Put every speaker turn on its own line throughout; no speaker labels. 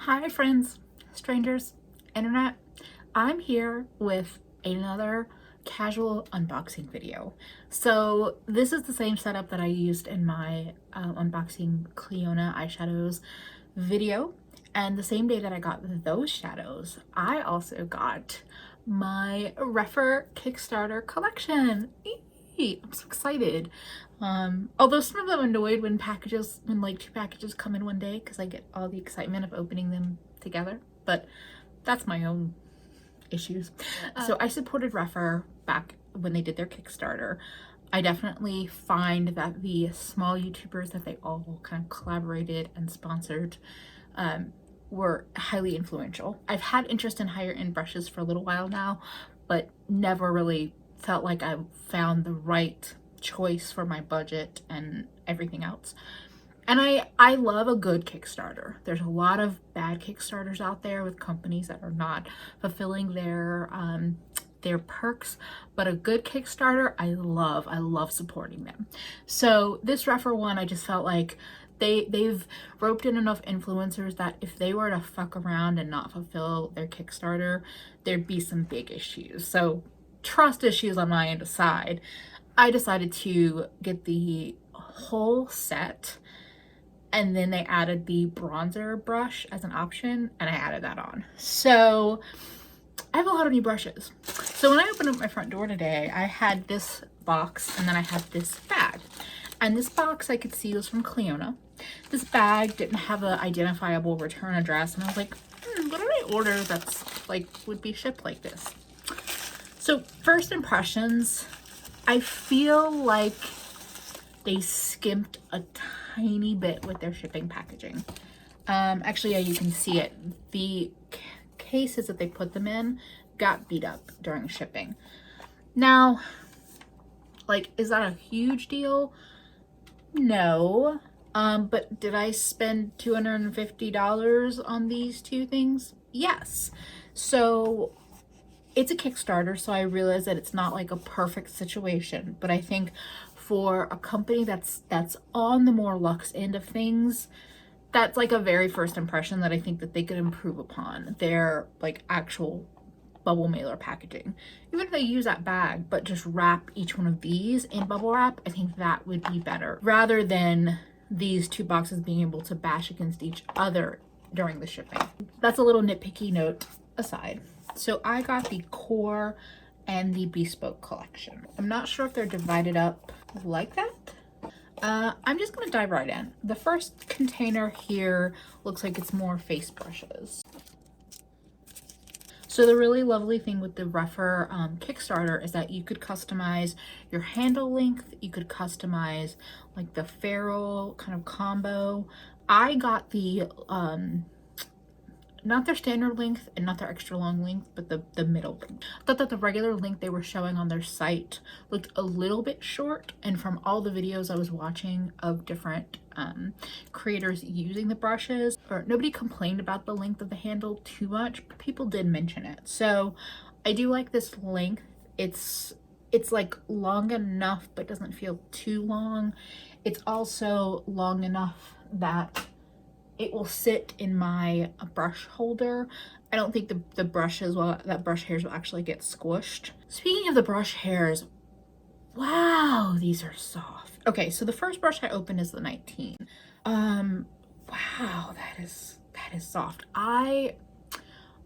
Hi friends, strangers, internet. I'm here with another casual unboxing video. So this is the same setup that I used in my unboxing Cleona eyeshadows video. And the same day that I got those shadows, I also got my Rephr Kickstarter collection. I'm so excited. Although some of them annoyed when like two packages come in one day because I get all the excitement of opening them together, but that's my own issues. So I supported Rephr back when they did their Kickstarter. I definitely find that the small YouTubers that they all kind of collaborated and sponsored were highly influential. I've had interest in higher end brushes for a little while now, but never really felt like I found the right choice for my budget and everything else. And I love a good Kickstarter. There's a lot of bad Kickstarters out there with companies that are not fulfilling their perks, but a good Kickstarter I love supporting them. So this Rephr one, I just felt like they've roped in enough influencers that if they were to fuck around and not fulfill their Kickstarter, there'd be some big issues. So trust issues on my end aside, I decided to get the whole set, and then they added the bronzer brush as an option, and I added that on. So I have a lot of new brushes. So when I opened up my front door today, I had this box and then I had this bag. And this box I could see was from Cleona. This bag didn't have an identifiable return address, and I was like, what did I order that's like would be shipped like this? So first impressions, I feel like they skimped a tiny bit with their shipping packaging. Actually, yeah, you can see it. The cases that they put them in got beat up during shipping. Now, like, is that a huge deal? No. But did I spend $250 on these two things? Yes. So it's a Kickstarter, so I realize that it's not like a perfect situation, but I think for a company that's on the more luxe end of things, that's like a very first impression that I think that they could improve upon their like actual bubble mailer packaging. Even if they use that bag but just wrap each one of these in bubble wrap, I think that would be better rather than these two boxes being able to bash against each other during the shipping. That's a little nitpicky note aside. So I got the Core and the Bespoke collection. I'm not sure if they're divided up like that. I'm just gonna dive right in. The first container here looks like it's more face brushes. So the really lovely thing with the Rephr Kickstarter is that you could customize your handle length. You could customize like the ferrule kind of combo. I got the not their standard length and not their extra long length, but the middle length. I thought that the regular length they were showing on their site looked a little bit short, and from all the videos I was watching of different creators using the brushes, or nobody complained about the length of the handle too much, but people did mention it. So I do like this length. It's like long enough but doesn't feel too long. It's also long enough that it will sit in my brush holder. I don't think the brushes, well, that brush hairs will actually get squished. Speaking of the brush hairs, wow, these are soft. Okay, so the first brush I opened is the 19. Wow, that is soft. I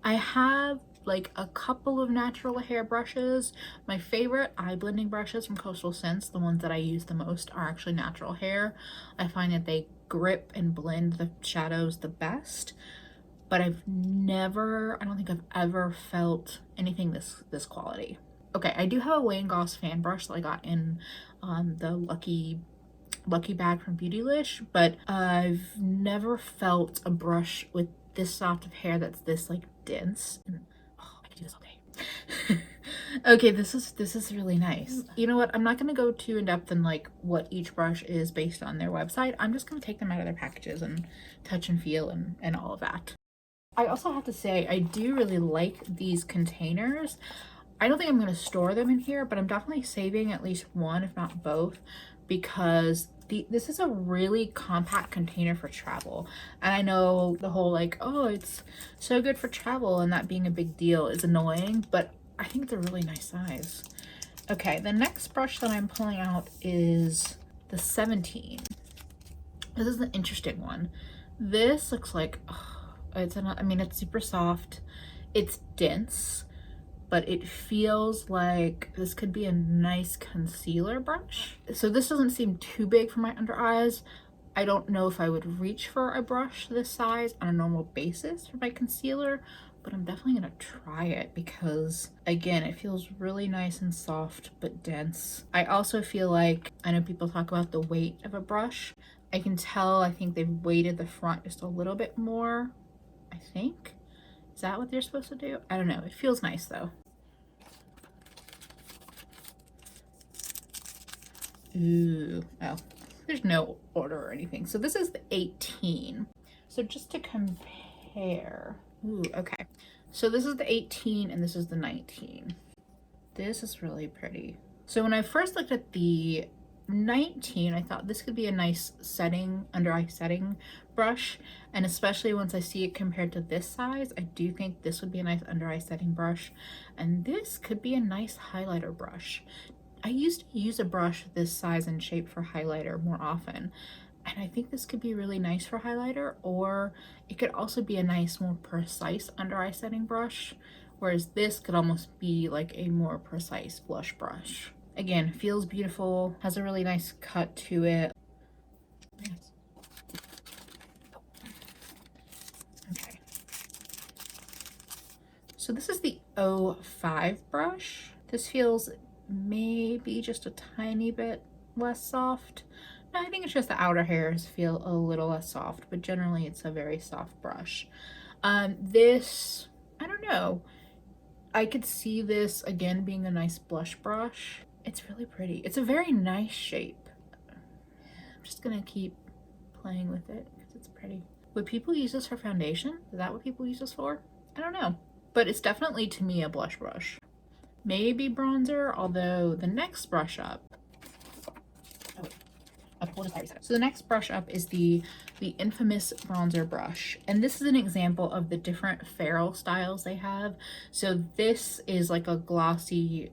have like a couple of natural hair brushes. My favorite eye blending brushes from Coastal Scents, the ones that I use the most, are actually natural hair. I find that they grip and blend the shadows the best, but I don't think I've ever felt anything this quality. Okay, I do have a Wayne Goss fan brush that I got in the lucky bag from Beautylish, but I've never felt a brush with this soft of hair that's this like dense. And, oh, I could do this all day. Okay, this is really nice. You know what, I'm not going to go too in depth in like what each brush is based on their website. I'm just going to take them out of their packages and touch and feel and all of that. I also have to say I do really like these containers. I don't think I'm going to store them in here, but I'm definitely saving at least one, if not both, because This is a really compact container for travel. And I know the whole like, oh, it's so good for travel and that being a big deal is annoying, but I think it's a really nice size. Okay, the next brush that I'm pulling out is the 17. This is an interesting one. This looks like, oh, I mean, it's super soft. It's dense, but it feels like this could be a nice concealer brush. So this doesn't seem too big for my under eyes. I don't know if I would reach for a brush this size on a normal basis for my concealer, but I'm definitely gonna try it because again, it feels really nice and soft but dense. I also feel like, I know people talk about the weight of a brush. I can tell, I think they've weighted the front just a little bit more, I think. Is that what they're supposed to do? I don't know. It feels nice though. Ooh, oh, there's no order or anything. So this is the 18. So just to compare, ooh, okay. So this is the 18 and this is the 19. This is really pretty. So when I first looked at the 19, I thought this could be a nice setting, under eye setting brush. And especially once I see it compared to this size, I do think this would be a nice under eye setting brush. And this could be a nice highlighter brush. I used to use a brush this size and shape for highlighter more often. And I think this could be really nice for highlighter, or it could also be a nice, more precise under eye setting brush. Whereas this could almost be like a more precise blush brush. Again, feels beautiful, has a really nice cut to it. Yes. Okay. So this is the 05 brush. This feels maybe just a tiny bit less soft. No, I think it's just the outer hairs feel a little less soft, but generally it's a very soft brush. This, I don't know. I could see this again being a nice blush brush. It's really pretty. It's a very nice shape. I'm just gonna keep playing with it because it's pretty. Would people use this for foundation? Is that what people use this for? I don't know. But it's definitely, to me, a blush brush. Maybe bronzer, although the next brush up, so the next brush up is the infamous bronzer brush, and this is an example of the different ferrule styles they have. So this is like a glossy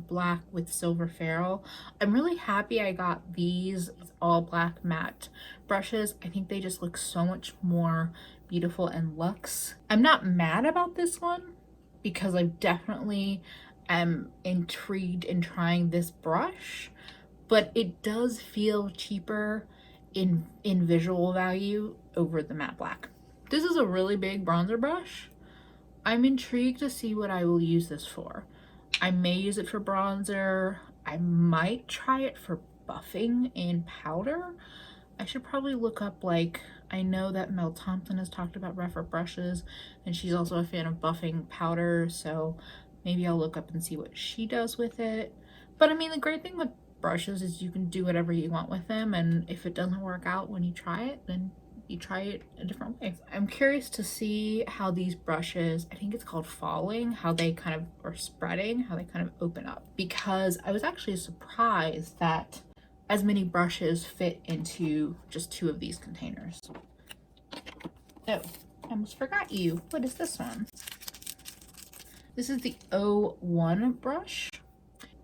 black with silver ferrule. I'm really happy I got these all black matte brushes. I think they just look so much more beautiful and luxe. I'm not mad about this one because I definitely am intrigued in trying this brush, but it does feel cheaper in visual value over the matte black. This is a really big bronzer brush. I'm intrigued to see what I will use this for. I may use it for bronzer. I might try it for buffing in powder. I should probably look up, like, I know that Mel Thompson has talked about Rephr brushes, and she's also a fan of buffing powder, so maybe I'll look up and see what she does with it. But I mean, the great thing with brushes is you can do whatever you want with them, and if it doesn't work out when you try it, then you try it a different way. I'm curious to see how these brushes, I think it's called falling, how they kind of, or spreading, how they kind of open up, because I was actually surprised that as many brushes fit into just 2 of these containers. Oh, I almost forgot you. What is this one? This is the 01 brush.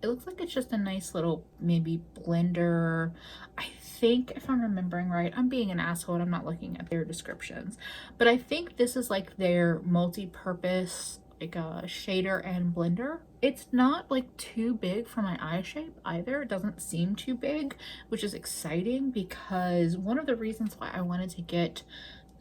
It looks like it's just a nice little maybe blender. I think, if I'm remembering right, I'm being an asshole and I'm not looking at their descriptions, but I think this is like their multi-purpose, like a shader and blender. It's not like too big for my eye shape either. It doesn't seem too big, which is exciting because one of the reasons why I wanted to get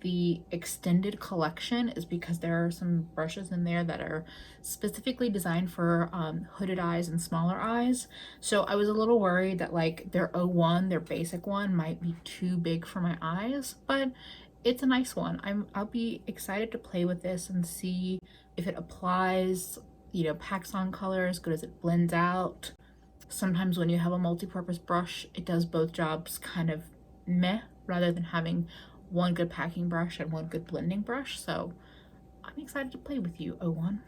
the extended collection is because there are some brushes in there that are specifically designed for hooded eyes and smaller eyes. So I was a little worried that like their 01, their basic one, might be too big for my eyes, but it's a nice one. I'll be excited to play with this and see if it applies, you know, packs on color as good as it blends out. Sometimes when you have a multi-purpose brush, it does both jobs kind of meh, rather than having one good packing brush and one good blending brush. So I'm excited to play with you, 01.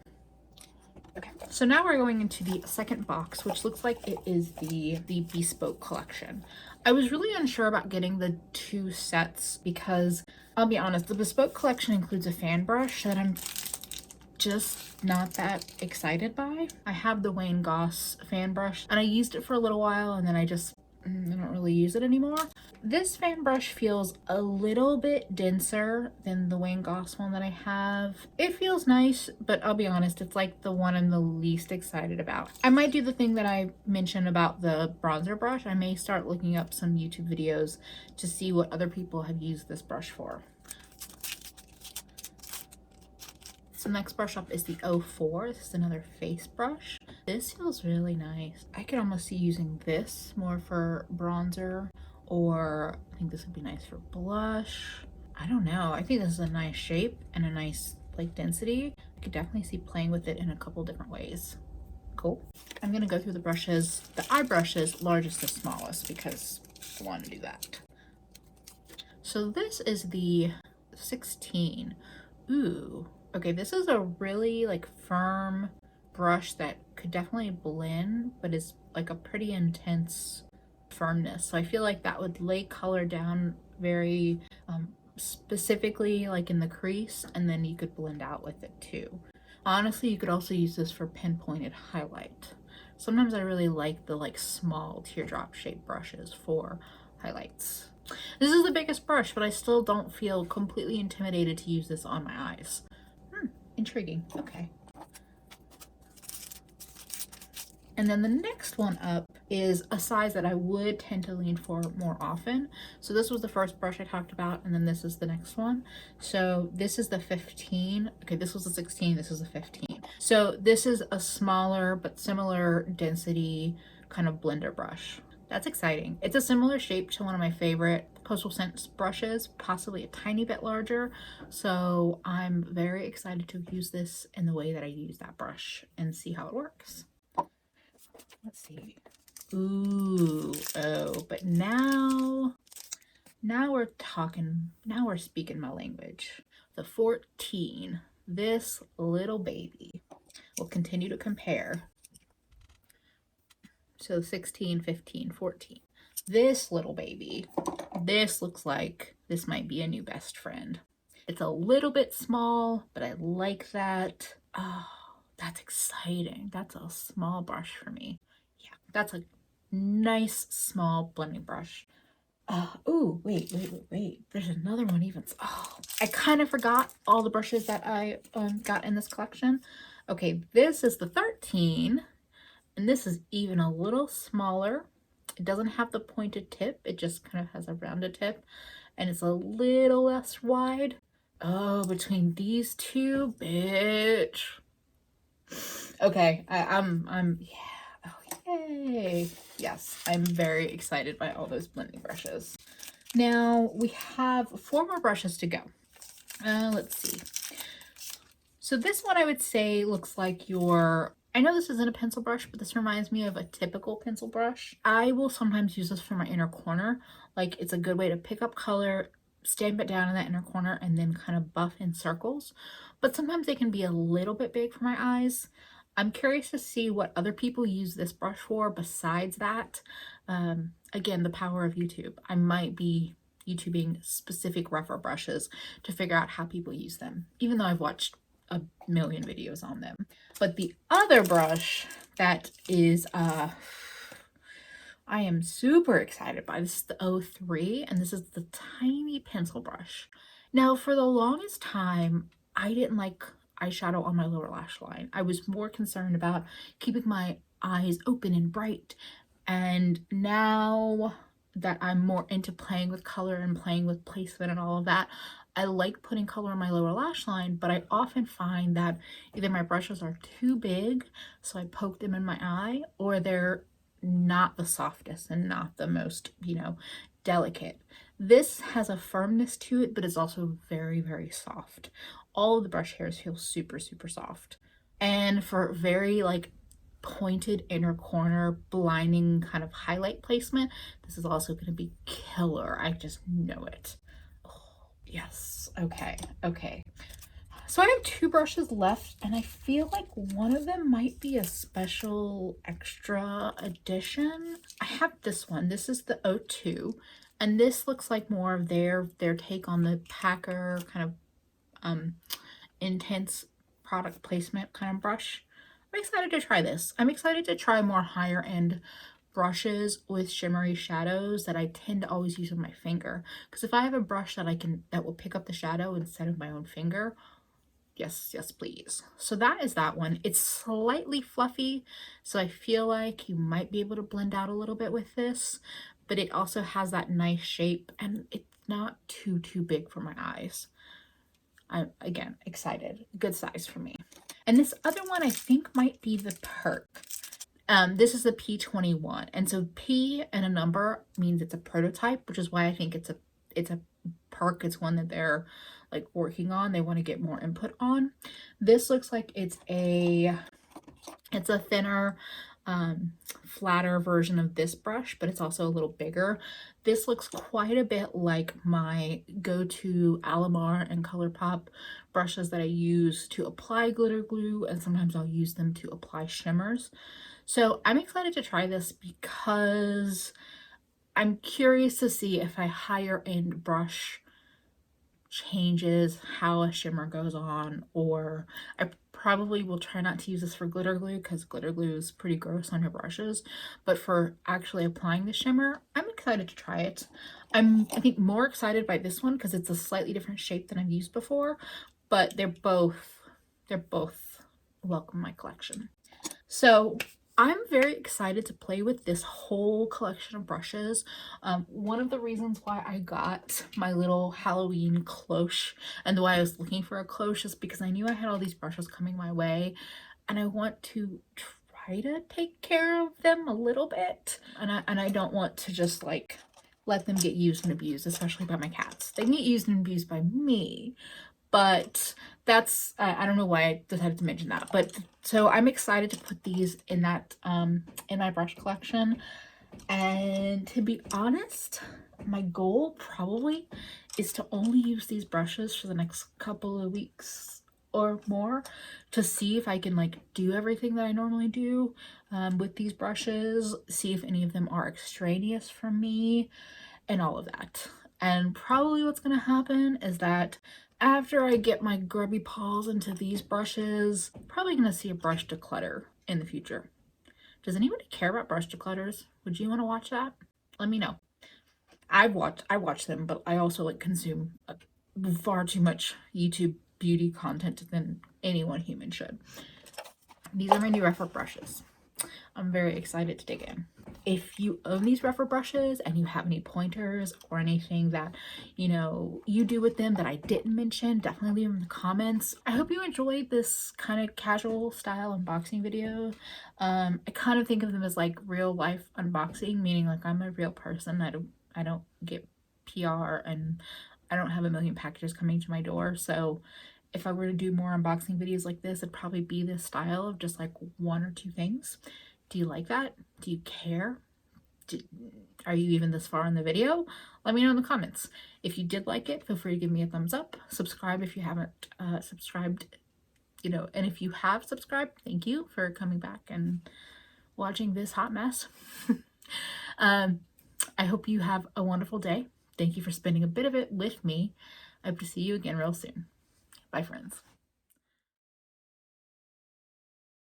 Okay, so now we're going into the second box, which looks like it is the Bespoke collection. I was really unsure about getting the 2 sets because I'll be honest, the Bespoke collection includes a fan brush that I'm just not that excited by. I have the Wayne Goss fan brush and I used it for a little while and then I don't really use it anymore. This fan brush feels a little bit denser than the Wayne Goss one that I have. It feels nice, but I'll be honest, it's like the one I'm the least excited about. I might do the thing that I mentioned about the bronzer brush. I may start looking up some YouTube videos to see what other people have used this brush for. So next brush up is the 04. This is another face brush. This feels really nice. I could almost see using this more for bronzer, or I think this would be nice for blush. I don't know. I think this is a nice shape and a nice like density. I could definitely see playing with it in a couple different ways. Cool. I'm gonna go through the brushes, the eye brushes, largest to smallest, because I want to do that. So this is the 16. Ooh. Okay, this is a really like firm brush that could definitely blend, but is like a pretty intense firmness. So I feel like that would lay color down very specifically like in the crease, and then you could blend out with it too. Honestly, you could also use this for pinpointed highlight. Sometimes I really like the like small teardrop shaped brushes for highlights. This is the biggest brush, but I still don't feel completely intimidated to use this on my eyes. Intriguing. Okay. And then the next one up is a size that I would tend to lean for more often. So this was the first brush I talked about, and then this is the next one. So this is the 15. Okay, this was the 16, this is the 15. So this is a smaller but similar density kind of blender brush. That's exciting. It's a similar shape to one of my favorite Coastal Scents brushes, possibly a tiny bit larger. So I'm very excited to use this in the way that I use that brush and see how it works. Let's see. Ooh, oh, but now we're talking, now we're speaking my language. The 14, this little baby. We'll continue to compare. So 16, 15, 14. This little baby, this looks like this might be a new best friend. It's a little bit small, but I like that. Oh, that's exciting. That's a small brush for me. Yeah, that's a nice small blending brush. Oh, wait. There's another one even. Oh, I kind of forgot all the brushes that I got in this collection. Okay, this is the 13. And this is even a little smaller. It doesn't have the pointed tip. It just kind of has a rounded tip. And it's a little less wide. Oh, between these two, bitch. Okay, I'm, yeah. Oh, yay. Yes, I'm very excited by all those blending brushes. Now, we have 4 more brushes to go. Let's see. So this one I would say looks like your, I know this isn't a pencil brush, but this reminds me of a typical pencil brush. I will sometimes use this for my inner corner. Like, it's a good way to pick up color, stamp it down in that inner corner, and then kind of buff in circles. But sometimes they can be a little bit big for my eyes. I'm curious to see what other people use this brush for besides that. Again, the power of YouTube. I might be YouTubing specific Rephr brushes to figure out how people use them, even though I've watched a million videos on them. But the other brush that is I am super excited by, this is the 03, and this is the tiny pencil brush. Now, for the longest time, I didn't like eyeshadow on my lower lash line. I was more concerned about keeping my eyes open and bright. And now that I'm more into playing with color and playing with placement and all of that, I like putting color on my lower lash line, but I often find that either my brushes are too big, so I poke them in my eye, or they're not the softest and not the most, delicate. This has a firmness to it, but it's also very, very soft. All of the brush hairs feel super, super soft. And for very like pointed inner corner, blinding kind of highlight placement, this is also going to be killer. I just know it. Oh, yes. Okay. So I have 2 brushes left, and I feel like one of them might be a special extra edition. I have this one. This is the O2, and this looks like more of their take on the Packer kind of intense product placement kind of brush. I'm excited to try this. I'm excited to try more higher end brushes with shimmery shadows that I tend to always use with my finger. Because if I have a brush that will pick up the shadow instead of my own finger, yes, yes, please. So that is that one. It's slightly fluffy, so I feel like you might be able to blend out a little bit with this, but it also has that nice shape and it's not too big for my eyes. I'm, again, excited. Good size for me. And this other one I think might be the Perk. This is the P21, and so P and a number means it's a prototype, which is why I think it's a Perk. It's one that they're like working on. They want to get more input on. This looks like it's a thinner, flatter version of this brush, but it's also a little bigger. This looks quite a bit like my go-to Alamar and ColourPop brushes that I use to apply glitter glue, and sometimes I'll use them to apply shimmers. So I'm excited to try this because I'm curious to see if a higher end brush changes how a shimmer goes on, or I probably will try not to use this for glitter glue because glitter glue is pretty gross on your brushes, but for actually applying the shimmer, I'm excited to try it. I think more excited by this one because it's a slightly different shape than I've used before, but they're both welcome in my collection. So I'm very excited to play with this whole collection of brushes. One of the reasons why I got my little Halloween cloche and why I was looking for a cloche is because I knew I had all these brushes coming my way and I want to try to take care of them a little bit. And I don't want to just like let them get used and abused, especially by my cats. They can get used and abused by me, but that's I don't know why I decided to mention that. But so I'm excited to put these in that in my brush collection. And to be honest, my goal probably is to only use these brushes for the next couple of weeks or more to see if I can like do everything that I normally do with these brushes, see if any of them are extraneous from me and all of that. And probably what's going to happen is that after I get my grubby paws into these brushes, I'm probably going to see a brush declutter in the future. Does anybody care about brush declutters? Would you want to watch that? Let me know. I watch them, but I also like consume far too much YouTube beauty content than anyone human should. These are my new Rephr brushes. I'm very excited to dig in. If you own these Rephr brushes and you have any pointers or anything that you do with them that I didn't mention, definitely leave them in the comments. I hope you enjoyed this kind of casual style unboxing video. I kind of think of them as like real life unboxing, meaning like I'm a real person. I don't get PR and I don't have a million packages coming to my door. So if I were to do more unboxing videos like this, it'd probably be this style of just like 1 or 2 things. Do you like that? Do you care? Are you even this far in the video? Let me know in the comments. If you did like it, feel free to give me a thumbs up. Subscribe if you haven't subscribed, and if you have subscribed, thank you for coming back and watching this hot mess. I hope you have a wonderful day. Thank you for spending a bit of it with me. I hope to see you again real soon. Bye, friends.